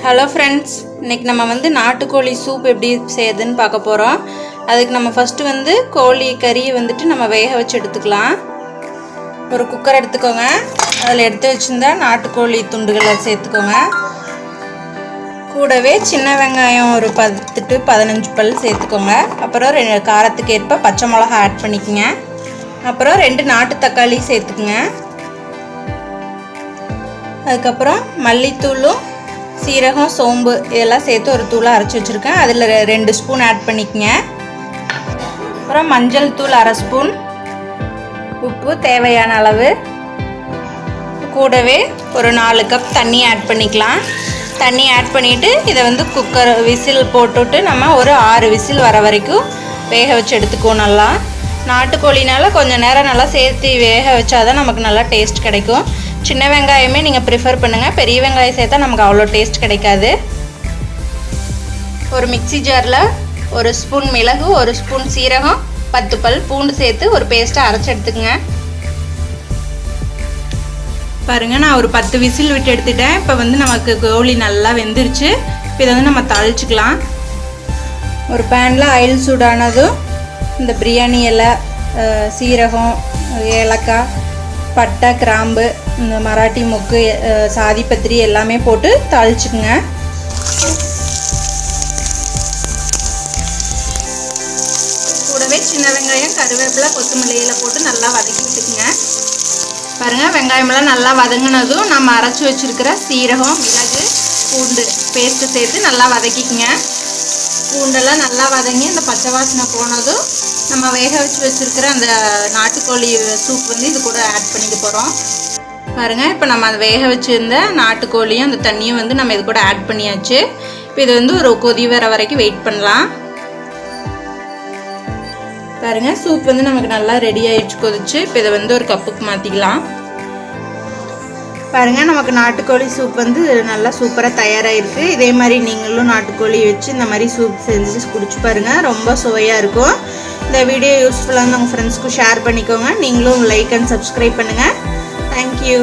Hello friends, இன்றைக்கி நம்ம நாட்டுக்கோழி சூப் எப்படி செய்யுதுன்னு பார்க்க போகிறோம். அதுக்கு நம்ம ஃபஸ்ட்டு கோழி கறியை நம்ம வேக வச்சு எடுத்துக்கலாம். ஒரு குக்கர் எடுத்துக்கோங்க. அதில் எடுத்து வச்சுருந்தா நாட்டுக்கோழி துண்டுகளை சேர்த்துக்கோங்க. கூடவே சின்ன வெங்காயம் ஒரு 10 to 15 பல் சேர்த்துக்கோங்க. அப்புறம் 2 காரத்துக்கு ஏற்ப பச்சை மிளகா ஆட் பண்ணிக்கோங்க. அப்புறம் 2 நாட்டு தக்காளி சேர்த்துக்குங்க. அதுக்கப்புறம் மல்லித்தூளும் சீரகம் சோம்பு இதெல்லாம் சேர்த்து ஒரு தூளாக அரைச்சி வச்சுருக்கேன். அதில் 2 ஸ்பூன் ஆட் பண்ணிக்கங்க. அப்புறம் மஞ்சள் தூள் 1/2 ஸ்பூன், உப்பு தேவையான அளவு, கூடவே ஒரு 4 கப் தண்ணி ஆட் பண்ணிக்கலாம். தண்ணி ஆட் பண்ணிவிட்டு இதை குக்கர் விசில் போட்டுவிட்டு நம்ம ஒரு 6 விசில் வர வரைக்கும் வேக வச்சு எடுத்துக்குவோம். நல்லா நாட்டுக்கோழினால் கொஞ்சம் நேரம் நல்லா சேர்த்து வேக வச்சாதான் நமக்கு நல்லா டேஸ்ட் கிடைக்கும். சின்ன வெங்காயமே நீங்கள் ப்ரிஃபர் பண்ணுங்கள். பெரிய வெங்காயம் சேர்த்தா நமக்கு அவ்வளோ டேஸ்ட் கிடைக்காது. ஒரு மிக்சி ஜாரில் 1 ஸ்பூன் மிளகு, 1 ஸ்பூன் சீரகம், 10 பல் பூண்டு சேர்த்து ஒரு பேஸ்ட்டாக அரைச்சி எடுத்துக்கங்க. பாருங்கள், நான் ஒரு 10 விசில் விட்டு எடுத்துட்டேன். இப்போ நமக்கு கோழி நல்லா வெந்துருச்சு. இப்போ இதை நம்ம தாளிச்சிக்கலாம். ஒரு பேனில் ஆயில் சூடானதும் இந்த பிரியாணி இலை, சீரகம், ஏலக்காய், பட்டை, கிராம்பு, இந்த மராட்டி மொக்கு, சாதிப்பத்திரி எல்லாமே போட்டு தாளிச்சுக்குங்க. கூடவே சின்ன வெங்காயம், கருவேப்பிலை, கொத்தமல்லியில் போட்டு நல்லா வதக்கி விட்டுக்குங்க. பாருங்கள், வெங்காயமெல்லாம் நல்லா வதங்கினதும் நம்ம அரைச்சி வச்சுருக்கிற சீரகம், மிளகு, பூண்டு பேஸ்ட்டு சேர்த்து நல்லா வதக்கிக்குங்க. பூண்டெல்லாம் நல்லா வதங்கி அந்த பச்சை வாசனை போனதும் நம்ம வேக வச்சுருக்கிற அந்த நாட்டுக்கோழி சூப் இது கூட ஆட் பண்ணிக்க போகிறோம். பாருங்கள், இப்போ நம்ம அதை வேக வச்சுருந்த நாட்டுக்கோழியும் அந்த தண்ணியும் நம்ம இது கூட ஆட் பண்ணியாச்சு. இப்போ இது ஒரு கொதி வர வரைக்கும் வெயிட் பண்ணலாம். பாருங்கள், சூப் நமக்கு நல்லா ரெடி ஆகிடுச்சு, கொதிச்சு. இப்போ இதை ஒரு கப்புக்கு மாற்றிக்கலாம். பாருங்கள், நமக்கு நாட்டுக்கோழி சூப் நல்லா சூப்பராக தயாராகிருக்கு. இதே மாதிரி நீங்களும் நாட்டுக்கோழி வச்சு இந்த மாதிரி சூப் செஞ்சு குடிச்சு பாருங்கள். ரொம்ப சுவையாக இருக்கும். இந்த வீடியோ யூஸ்ஃபுல்லாக உங்கள் ஃப்ரெண்ட்ஸ்க்கு ஷேர் பண்ணிக்கோங்க. நீங்களும் லைக் அண்ட் சப்ஸ்கிரைப் பண்ணுங்கள். தேங்க்யூ.